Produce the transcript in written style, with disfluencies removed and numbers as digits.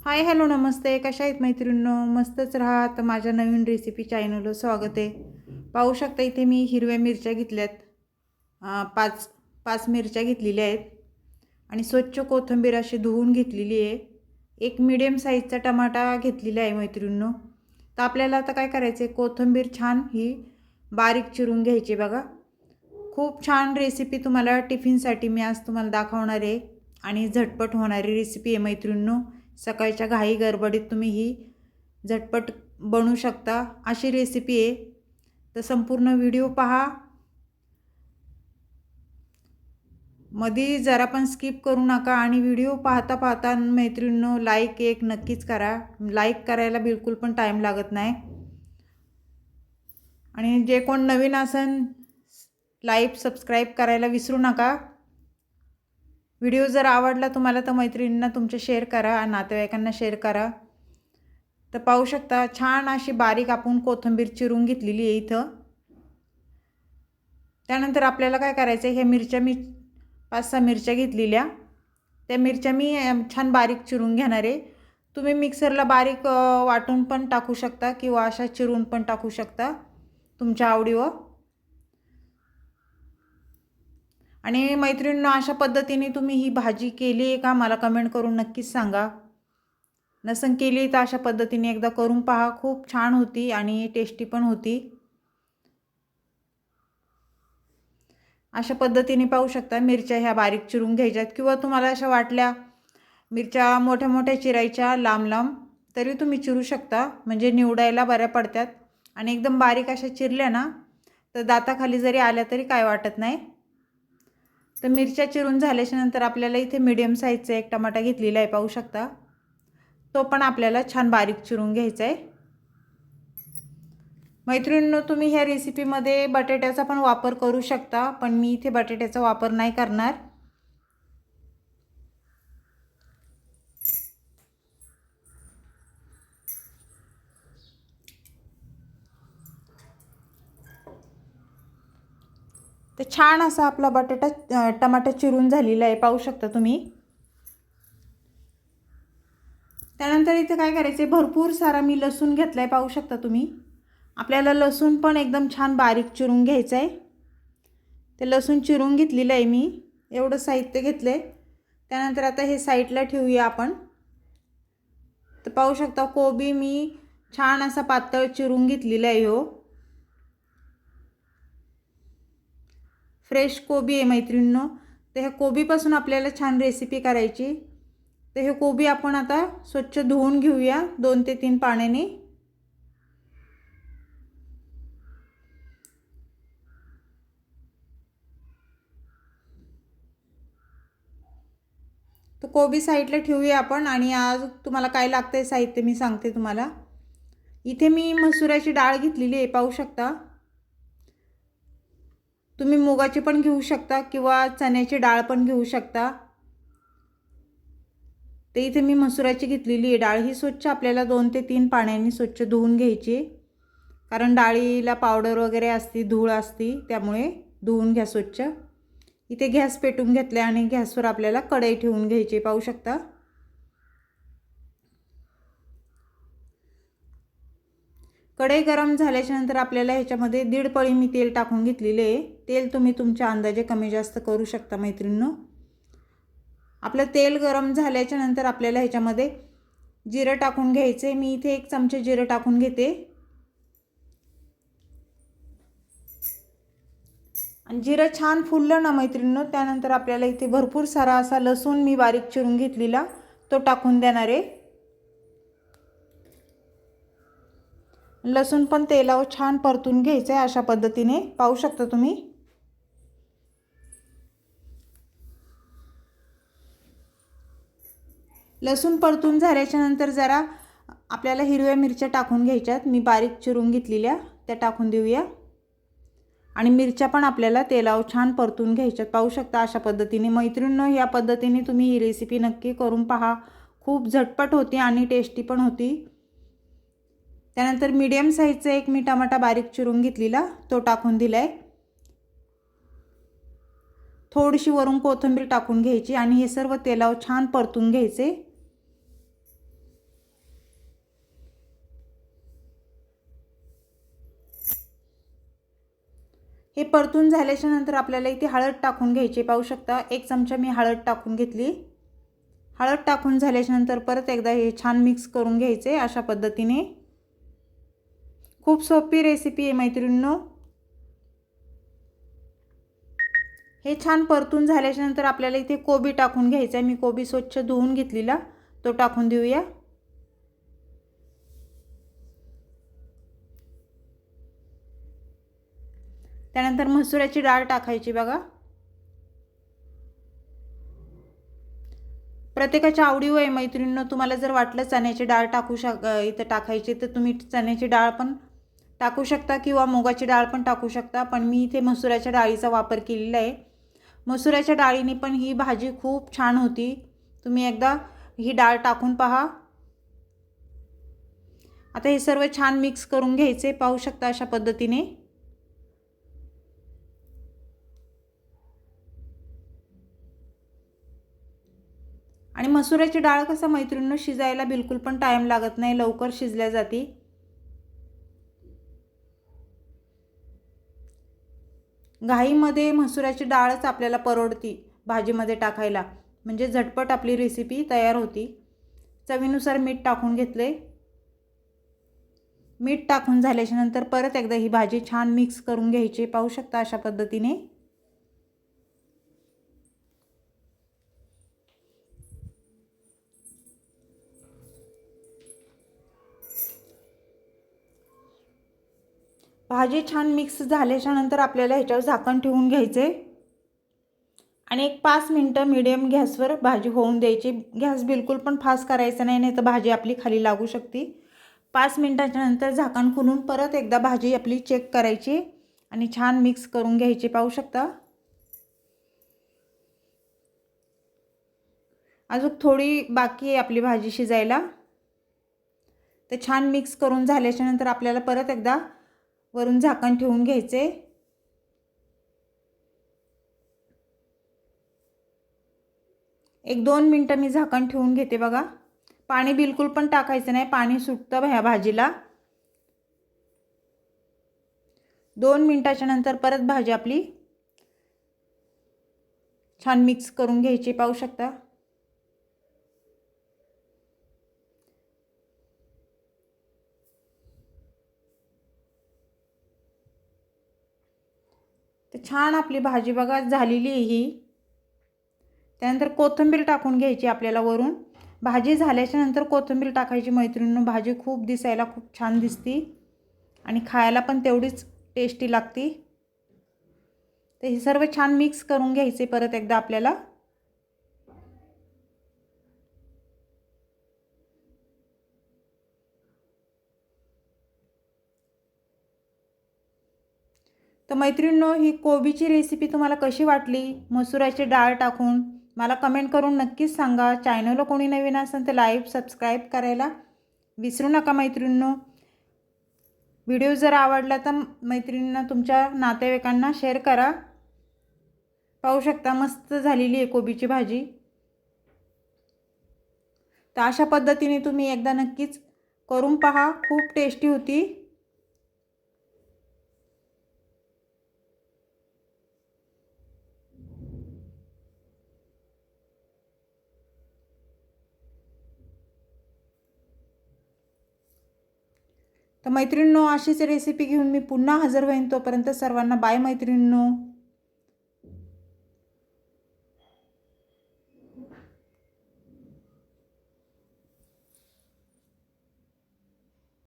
Hi hello नमस्ते. कशा आहेत मैत्रिणींनो? मस्तच राहा. तर माझ्या नवीन रेसिपी चॅनलवर स्वागत आहे. पाहू शकता इथे मी हिरव्या मिरच्या घेतल्यात. पाच पाच मिरच्या घेतलेल्या आहेत आणि स्वच्छ कोथिंबीर अशी धुवून घेतलेली आहे. एक मीडियम साईजचा टमाटा घेतलेला आहे मैत्रिणींनो. तर आपल्याला आता काय करायचं आहे, कोथिंबीर छान ही बारीक चिरून घ्यायची बघा. खूप छान रेसिपी तुम्हाला टिफिनसाठी मी आज तुम्हाला दाखवणार आहे आणि झटपट होणारी रेसिपी आहे मैत्रिणींनो. सकाळच्या घाई गडबडीत तुम्ही ही झटपट बनवू शकता अशी रेसिपी आहे. तर संपूर्ण व्हिडिओ पहा. मध्ये जरा पण स्किप करू नका आणि व्हिडिओ पाहता पाहता मैत्रिणींनो लाईक एक नक्कीच करा. लाईक करायला बिलकुल पण टाईम लागत नाही. आणि जे कोण नवीन असन लाईक सबस्क्राईब करायला विसरू नका. व्हिडिओ जर आवडला तुम्हाला तर मैत्रिणींना तुमच्या शेअर करा, नातेवाईकांना शेअर करा. तर पाहू शकता छान अशी बारीक आपण कोथिंबीर चिरून घेतलेली आहे इथं. त्यानंतर आपल्याला काय करायचं आहे, ह्या मिरच्या मी 5-6 मिरच्या घेतलेल्या, त्या मिरच्या मी छान बारीक चिरून घेणार आहे. तुम्ही मिक्सरला बारीक वाटून पण टाकू शकता किंवा अशा चिरून पण टाकू शकता तुमच्या आवडीवर. आणि मैत्रिणींनो अशा पद्धतीने तुम्ही ही भाजी केली आहे का मला कमेंट करून नक्कीच सांगा. नसन केली तर अशा पद्धतीने एकदा करून पहा. खूप छान होती आणि टेस्टी पण होती. अशा पद्धतीने पाहू शकता मिरच्या ह्या बारीक चिरून घ्यायच्यात किंवा तुम्हाला अशा वाटल्या मिरच्या मोठ्या मोठ्या चिरायच्या लांब लांब तरी तुम्ही चिरू शकता, म्हणजे निवडायला बऱ्या पडतात. आणि एकदम बारीक अशा चिरल्या ना तर दाताखाली जरी आल्या तरी काय वाटत नाही. तर मिरच्या चिरून झाल्याच्या नंतर आपल्याला इथे मीडियम साईजचा एक टमाटा घेतलेला आहे पाहू शकता. तो पण आपल्याला छान बारीक चिरून घ्यायचा आहे. मैत्रिणींनो तुम्ही ह्या रेसिपीमध्ये बटाट्याचा पण वापर करू शकता, पण मी इथे बटाट्याचा वापर नाही करणार. तर छान असा आपला टमाटा चिरून झालेला आहे पाहू शकता तुम्ही. त्यानंतर इथे काय करायचे, भरपूर सारा मी लसूण घेतलाय पाहू शकता तुम्ही. आपल्याला लसूण पण एकदम छान बारीक चिरून घ्यायचं आहे. ते लसूण चिरून घेतलेलं आहे मी, एवढं साहित्य घेतलंय. त्यानंतर आता हे साईडला ठेवूया आपण. तर पाहू शकता कोबी मी छान असा पातळ चिरून घेतलेला आहे. हो फ्रेश कोबी आहे मैत्रिणींनो. तर ह्या कोबीपासून आपल्याला छान रेसिपी करायची. तर हे कोबी आपण आता स्वच्छ धुवून घेऊया 2 ते 3 पाण्याने. तर कोबी साईडला ठेवूया आपण. आणि आज तुम्हाला काय लागतंय साहित्य मी सांगते तुम्हाला. इथे मी मसुराची डाळ घेतलेली आहे पाहू शकता. तुम्ही मुगाची पण घेऊ शकता किंवा चण्याची डाळ पण घेऊ शकता. ते इथे मी मसुराची घेतलेली आहे डाळ. ही स्वच्छ आपल्याला 2 ते 3 पाण्याने स्वच्छ धुवून घ्यायची, कारण डाळीला पावडर वगैरे असते, धूळ असते, त्यामुळे धुवून घ्या स्वच्छ. इथे गॅस पेटून घेतला आणि गॅसवर आपल्याला कढई ठेवून घ्यायची पाहू शकता. कढई गरम झाल्याच्या नंतर आपल्याला ह्याच्यामध्ये 1.5 पळी मी तेल टाकून घेतलेले आहे. तेल तुम्ही तुमच्या अंदाजे कमी जास्त करू शकता मैत्रिणींनो. आपलं तेल गरम झाल्याच्या नंतर आपल्याला ह्याच्यामध्ये जिरं टाकून घ्यायचे. मी इथे 1 चमचे जिरं टाकून घेते. आणि जिरं छान फुललं ना मैत्रिणींनो, त्यानंतर आपल्याला इथे भरपूर सारा असा लसूण मी बारीक चिरून घेतलेला तो टाकून देणार आहे. लसूण पण तेलावर छान परतून घ्यायचं आहे अशा पद्धतीने पाहू शकता तुम्ही. लसूण परतून झाल्याच्या नंतर जरा आपल्याला हिरव्या मिरच्या टाकून घ्यायच्यात. मी बारीक चिरून घेतलेल्या त्या टाकून देऊया. आणि मिरच्या पण आपल्याला तेलावर छान परतून घ्यायच्यात पाहू शकता अशा पद्धतीने. मैत्रिणींनो या पद्धतीने तुम्ही ही रेसिपी नक्की करून पहा. खूप झटपट होती आणि टेस्टी पण होती. त्यानंतर मीडियम साईजचा एक मी टमाटा बारीक चिरून घेतलेला तो टाकून दिलाय. थोडीशी वरून कोथिंबीर टाकून घ्यायची आणि हे सर्व तेलावर छान परतून घ्यायचे. हे परतून झाल्याच्या नंतर आपल्याला इथे हळद टाकून घ्यायची. पाहू शकता 1 चमचा मी हळद टाकून घेतली. हळद टाकून झाल्याच्या नंतर परत एकदा हे छान मिक्स करून घ्यायचे अशा पद्धतीने. खूप सोपी रेसिपी आहे मैत्रिणींनो. हे छान परतून झाल्याच्या नंतर आपल्याला इथे कोबी टाकून घ्यायचा आहे. मी कोबी स्वच्छ धुवून घेतलेला तो टाकून देऊया. त्यानंतर मसुराची डाळ टाकायची बघा. प्रत्येकाच्या आवडीवर आहे मैत्रिणींनो. तुम्हाला जर वाटलं चण्याची डाळ इथं टाकायची तर तुम्ही चण्याची डाळ पण टाकू शकता किंवा मुगाची डाळ पण टाकू शकता. पण मी इथे मसुराच्या डाळीचा वापर केलेला आहे. मसुराच्या डाळीने पण ही भाजी खूप छान होती. तुम्ही एकदा ही डाळ टाकून पहा. आता हे सर्व छान मिक्स करून घ्यायचे. पाहू शकता अशा पद्धतीने. आणि मसुराची डाळ कसं मैत्रिणींनो शिजायला बिलकुल पण टाइम लागत नाही, लवकर शिजल्या जाते. घाईमध्ये मसुराची डाळच आपल्याला परवडती भाजीमध्ये टाकायला, म्हणजे झटपट आपली रेसिपी तयार होती. चवीनुसार मीठ टाकून घेतले. मीठ टाकून झाल्याच्या नंतर परत एकदा ही भाजी छान मिक्स करून घ्यायची. पाहू शकता अशा पद्धतीने. भाजी छान मिक्स झाल्याच्या नंतर आपल्याला ह्याच्यावर झाकण ठेवून घ्यायचे आणि एक 5 मिनिटं मीडियम गॅसवर भाजी होऊन द्यायची. गॅस बिलकुल पण फास्ट करायचा नाही, नाही तर भाजी आपली खाली लागू शकते. 5 मिनिटाच्या नंतर झाकण खोलून परत एकदा भाजी आपली चेक करायची आणि छान मिक्स करून घ्यायची. पाहू शकता. अजून थोडी बाकी आहे आपली भाजी शिजायला. ते छान मिक्स करून झाल्याच्या नंतर आपल्याला परत एकदा वरून झाकण ठेवून घ्यायचे. एक 2 मिनिटं मी झाकण ठेवून घेते बघा. पाणी बिलकुल पण टाकायचं नाही, पाणी सुटतं ह्या भाजीला. 2 मिनिटाच्या नंतर परत भाजी आपली छान मिक्स करून घ्यायची. पाहू शकता. तर छान आपली भाजी बघा झालेली आहे ही. त्यानंतर कोथिंबीर टाकून घ्यायची आपल्याला वरून. भाजी झाल्याच्या नंतर कोथिंबीर टाकायची मैत्रिणींनो. भाजी खूप दिसायला खूप छान दिसती आणि खायला पण तेवढीच टेस्टी लागती. तर हे सर्व छान मिक्स करून घ्यायचे परत एकदा आपल्याला. तर मैत्रिणींनो ही कोबीची रेसिपी तुम्हाला कशी वाटली मसुराची डाळ टाकून मला कमेंट करून नक्कीच सांगा. चॅनलला कोणी नवीन असेल तर लाईक सबस्क्राईब करायला विसरू नका मैत्रिणींनो. व्हिडिओ जर आवडला तर मैत्रिणींना तुमच्या नातेवाईकांना शेअर करा. पाहू शकता मस्त झालेली आहे कोबीची भाजी. तर अशा पद्धतीने तुम्ही एकदा नक्कीच करून पहा. खूप टेस्टी होती. तर मैत्रिणींनो अशीच रेसिपी घेऊन मी पुन्हा हजर होईन. तोपर्यंत सर्वांना बाय मैत्रिणींनो.